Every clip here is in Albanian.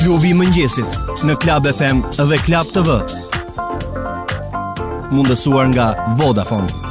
Klubi i mëngjesit në Club FM dhe Club TV. Mundësuar nga Vodafone.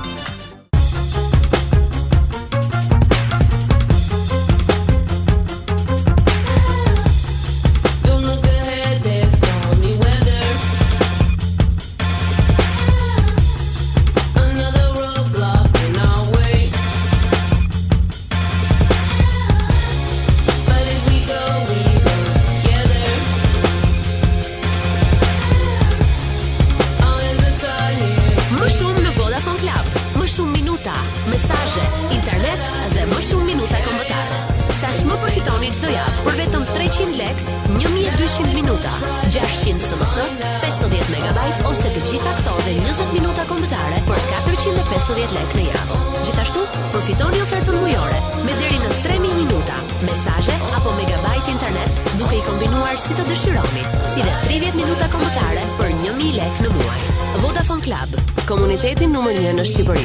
Komunitetin numër 1 në Shqipëri.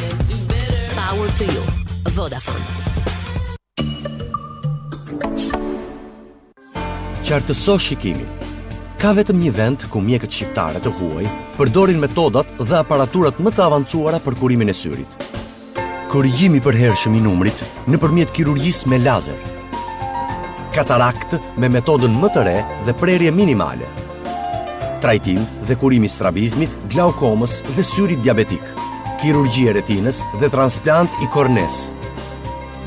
Power to you. Vodafone. Qartëso shikimin. Ka vetëm një vend ku mjekët shqiptare të huaj përdorin metodat dhe aparaturat më të avancuara për kurimin e syrit. Korrigjimi i përhershëm i numrit nëpërmjet kirurgjisë me lazer. Katarakt me metodën më të re dhe prerje minimale. Trajtim dhe kurimi strabizmit, glaukomës dhe syrit diabetik, kirurgji e retinës dhe transplant i kornes.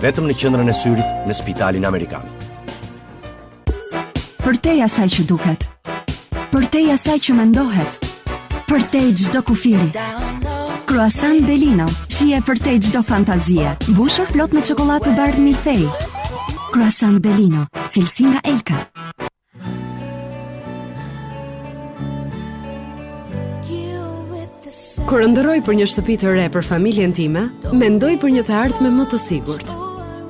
Vetëm në qendrën e syrit në Spitalin Amerikan. Përtej asaj që duket, përtej asaj që mendohet, përtej çdo kufiri. Croissant Belino, shije përtej çdo fantazie, mbushur plot me çokoladë bardhë milfej. Croissant Belino, cilësi nga Elka. Kur ndërroj për një shtëpi të re për familjen time, mendoj për një të ardhme më të sigurt.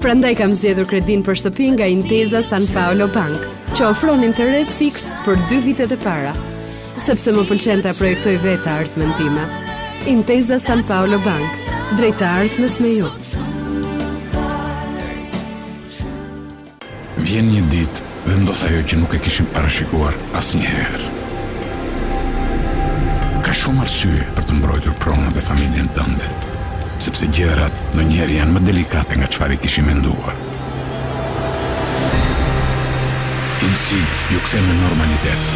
Prandaj kam zgjedhur kredin për shtëpi nga Intesa San Paolo Bank, që ofron interes fiks për 2 vitet e para, sepse më pëlqen ta projektoj vetë të ardhmen time. Intesa San Paolo Bank, drejt të ardhmes me ju. Vjen një ditë dhe ndodh ajo që nuk e kishim parashikuar asnjëherë. Ka shumë arsye për të mbrojtur pronën dhe familjen tënde, sepse gjërat ndonjëherë janë më delikate nga çfarë kishim menduar. Insig ju kthen në normalitet.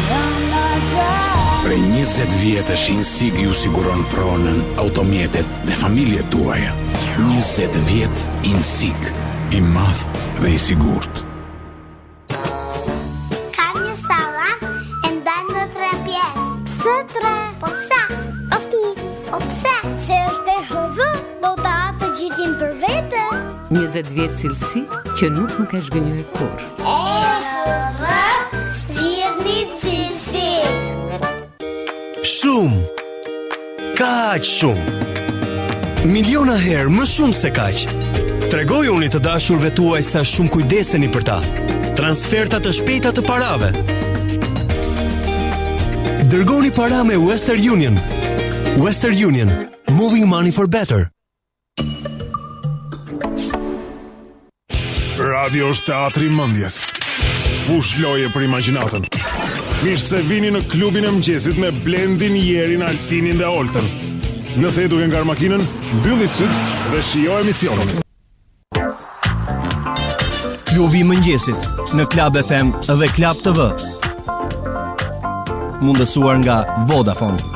Prej 20 vjetësh Insig ju siguron pronën, automjetet dhe familjet tuaja. 20 vjet Insig, i madh dhe i sigurt. Kam një sallam e ndaj në 3 pjesë. Pse 3? Po sa? Osni, po pse? Se është e hëvë, do të atë gjithin për vete. 20 vjet cilësi që nuk më ka zhgënjur kurrë. E hëvë, s'gjet një cilësi. Shumë. Kaq shumë. Miliona herë më shumë se kaq. Tregojuni të dashurve tuaj sa shumë kujdeseni për ta. Transferta të shpejta të parave. Dërgoni para me Western Union. Western Union, moving money for better. Radio është teatri i mendjes. Fush loje për imagjinatën. Mirë se vini në klubin e mëngjesit me Blendin, Jerin, Altinin dhe Oltën. Nëse je duke ngar makinën, mbylli syt dhe shijo emisionin. Klubi i mëngjesit në Club FM dhe Club TV. Mundësuar nga Vodafone.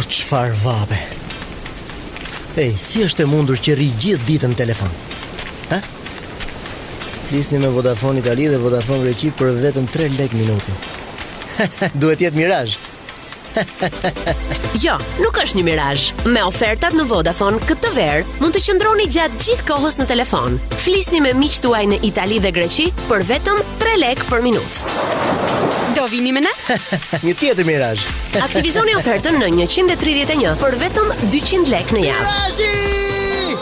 Çfarë vabe. Ej, si është e mundur që rri gjithë ditën në telefon? Ha? Flisni me Vodafone Itali dhe Vodafone Greqi për vetëm 3 lek minutin. Duhet jetë mirazh. Jo, nuk është një mirazh. Me ofertat në Vodafone këtë verë mund të qëndroni gjatë gjithë kohës në telefon. Flisni me miqtë tuaj në Itali dhe Greqi për vetëm 3 lek për minutë. Do vini me ne? Një tjetër mirazh. Aktivizoni ofertën në 131 për vetëm 200 lek në javë. Mirazhi!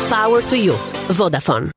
Power to you. Vodafone.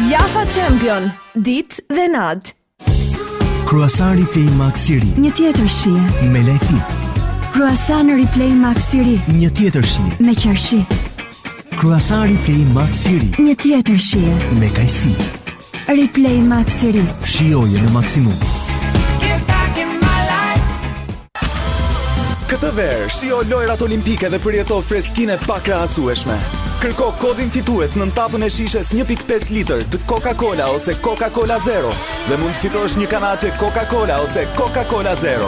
Jafa Champion, ditë dhe natë. Croissant Replay Max Siri. Një tjetër shije. Me lajthi. Croissant Replay Max Siri. Një tjetër shije. Me qershi. Croissant Replay Max Siri. Një tjetër shije. Me kajsi. Replay Max Siri. Shijoje në maksimum. Këtë verë, shijo lojrat olimpike dhe përjeto freskinë e pakrahasueshme. Kërko kodin fitues në tapën e shishes 1.5 litër të Coca-Cola ose Coca-Cola Zero dhe mund të fitosh një kanaçe Coca-Cola ose Coca-Cola Zero.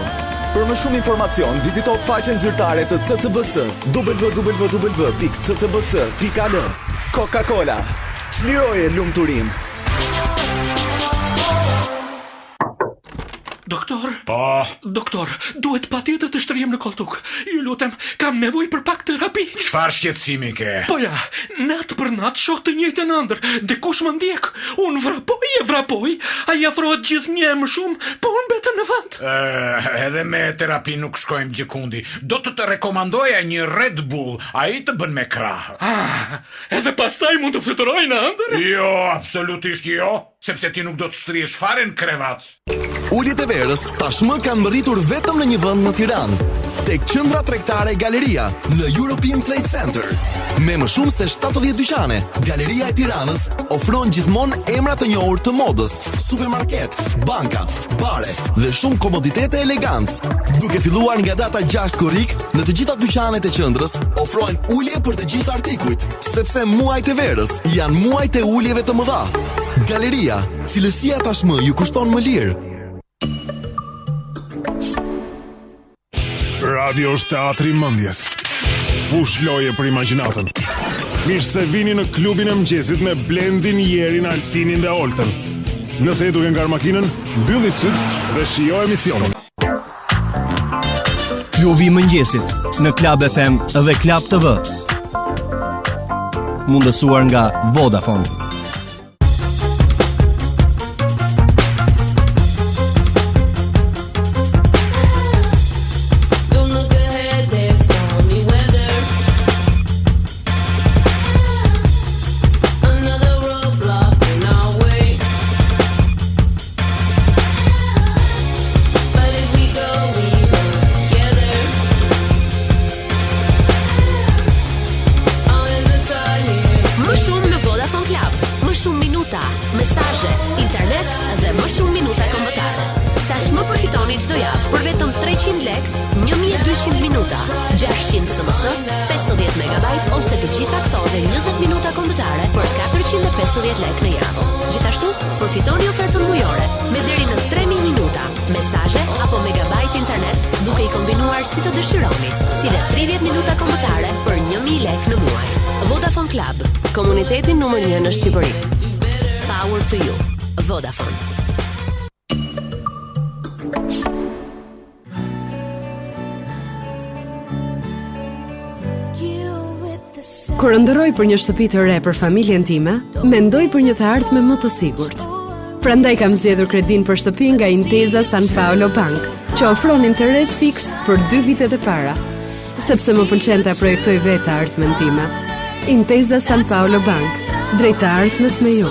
Për më shumë informacion, vizito faqen zyrtare të CCBS www.ccbs.al. Coca-Cola. Çliroje lumturim. Doktor? Doktor, duhet patjetër të shtriem në koltuk. Ju lutem, kam nevojë për pak terapi. Çfarë shqetësimi ke? Po ja, natë për natë shoh të njëjtën ëndër. Dikush më ndjek. Unë vrapoj. Ai afrohet gjithnjë më shumë, po unë mbetem në vend. Edhe me terapi nuk shkojmë gjikundi. Do të rekomandoja një Red Bull. Ai të bën me krah. Edhe pastaj mund të fluturoj në ëndër? Jo, absolutisht jo, sepse ti nuk do të shtrihesh fare në krevat. Uljet e verës tashmë kanë mbërritur vetëm në një vend në Tiranë, tek qendra tregtare Galeria në European Trade Center. Me më shumë se 70 dyqane, Galeria e Tiranës ofron gjithmonë emra të njohur të modës, supermarket, banka, bare dhe shumë komoditete e elegancë. Duke filluar nga data 6 korrik, në të gjitha dyqanet e qendrës ofrojnë ulje për të gjithë artikujt, sepse muajt e verës janë muajt e uljeve të mëdha. Galeria, cilësia tashmë ju kushton më lirë. Radio është teatri i mendjes. Fush loje për imagjinatën. Mirë se vini në klubin e mëngjesit me Blendin, Jerin, Altinin dhe Oltën. Nëse e duke ngar makinën, mbylli syt dhe shijo emisionin. Klubi i mëngjesit në Club FM dhe Club TV. Mundësuar nga Vodafone. Komunitetin numër 1 në Shqipëri. Power to you. Vodafone. Kur ndërroj për një shtëpi të re për familjen time, mendoj për një të ardhme më të sigurt. Prandaj kam zgjedhur kredin për shtëpi nga Intesa San Paolo Bank, që ofron interes fiks për 2 vitet e para, sepse më pëlqen ta projektoj vetë të ardhmen time. Intesa San Paolo Bank, drejt të ardhmes me ju.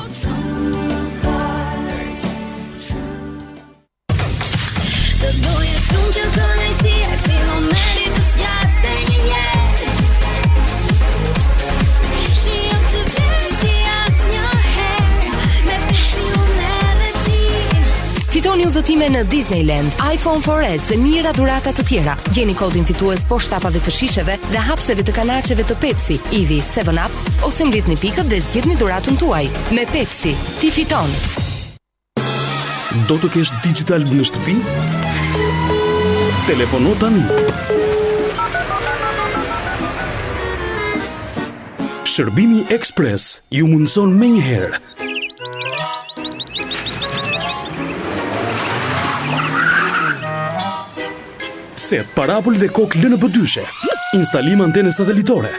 Fitoni udhëtime në Disneyland, iPhone 4S dhe mijëra dhurata të tjera. Gjeni kodin fitues poshtë tapave të shisheve dhe hapseve të kanaçeve të Pepsi, Ivi, 7up ose mblidhni pikët dhe zgjidhni dhuratën tuaj. Me Pepsi, ti fiton. Do të kesh digital në shtëpi? Telefono tani. Shërbimi Express ju mundson menjëherë. Set paraboll dhe kokë LNB2, instalim antene satelitore,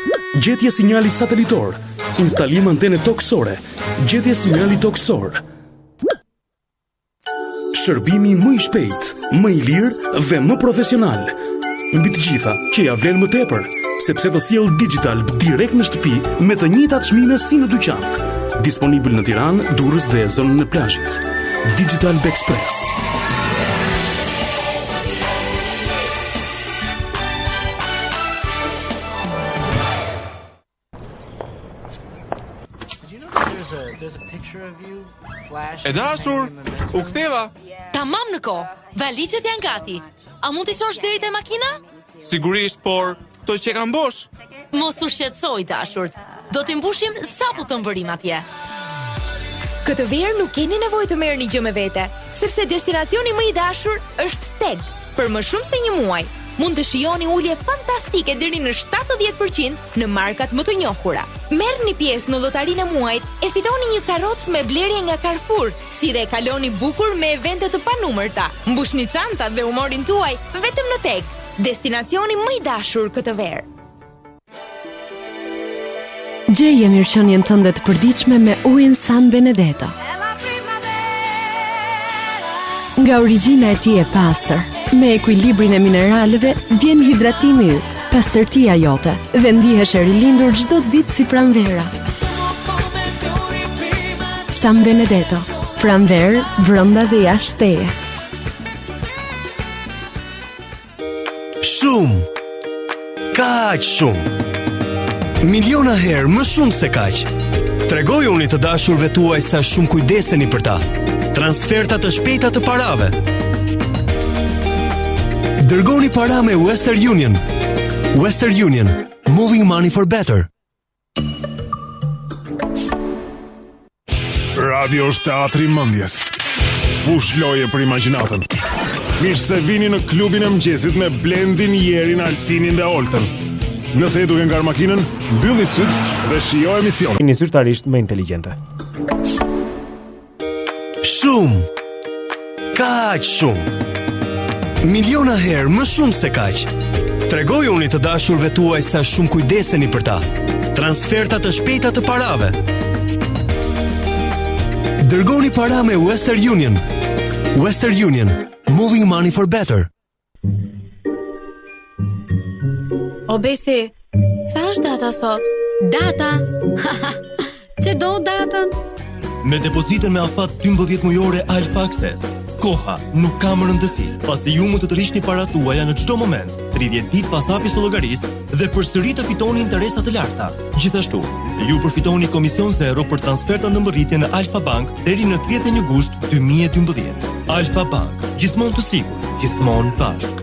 gjetje sinjali satelitor, instalim antene toksore, gjetje sinjali toksor. Shërbimi më i shpejt, më i lirë dhe më profesional. Mbi të gjitha, që ja vlen më tepër, sepse të sjell digital direkt në shtëpi me të njëjtat çmime si në dyqan. Disponibil në Tiranë, Durrës dhe zonën e plazhit. Digital Express. E dashur, u ktheva. Tamam në kohë. Valizhet janë gati. A mund t'i çosh deri te makina? Sigurisht, por to që kam bosh. Mos u shqetësoj, dashur. Do t'i mbushim sapo të mbërim atje. Këtë verë nuk keni nevojë të merrni gjë me vete, sepse destinacioni më i dashur është Teg. Për më shumë se 1 muaj, mund të shijoni ulje fantastike deri në 70% në markat më të njohura. Merrni pjesë në lotarinë e muajit e fitoni një karrocë me blerje nga Carrefour, si dhe kaloni bukur me evente të panumërta. Mbushni çantat dhe humorin tuaj vetëm në Teg, destinacioni më i dashur këtë verë. Gjeje mirëqenien tënde të përditshme me ujin San Benedetto. Nga origjina e tij e pastër, me ekuilibrin e mineraleve, vjen hidratimi yt, pastërtia jote dhe ndihesh e rilindur çdo ditë si pranvera. San Benedetto, pranverë brenda dhe jashtë teje. Shumë. Kaq shumë. Miliona herë më shumë se kaq. Tregoj unë të dashurve tuaj sa shumë kujdeseni për ta. Transferta të shpejta të parave. Dërgoni para me Western Union. Western Union, moving money for better. Radio është teatri i mendjes. Fush loje për imagjinatën. Mirë se vini në klubin e mëngjesit me Blendin, Jerin, Altinin dhe Oltën. Nëse e duke ngar makinën, mbylli syt dhe shijo emisionin. Jeni zyrtarisht më inteligjente. Shumë. Kaq shumë. Miliona herë më shumë se kaq. Tregoj unë të dashurve tuaj sa shumë kujdeseni për ta. Transferta të shpejta të parave. Dërgoni para me Western Union. Western Union, moving money for better. O Besi, sa është data sot? Data? Që do datën? Me depozitën me afat 12 mujore Alfa Access, koha nuk ka më rëndësi, pasi ju mund të rishni parat tuaja në çdo moment, 30 ditë pas hapjes së llogarisë dhe përsëri të fitoni interesa të larta. Gjithashtu, ju përfitoni komision zero për transferta në mbërritje në Alfa Bank deri në 31 gusht 2012. Alfa Bank, gjithmonë të sigurt, gjithmonë bashkë.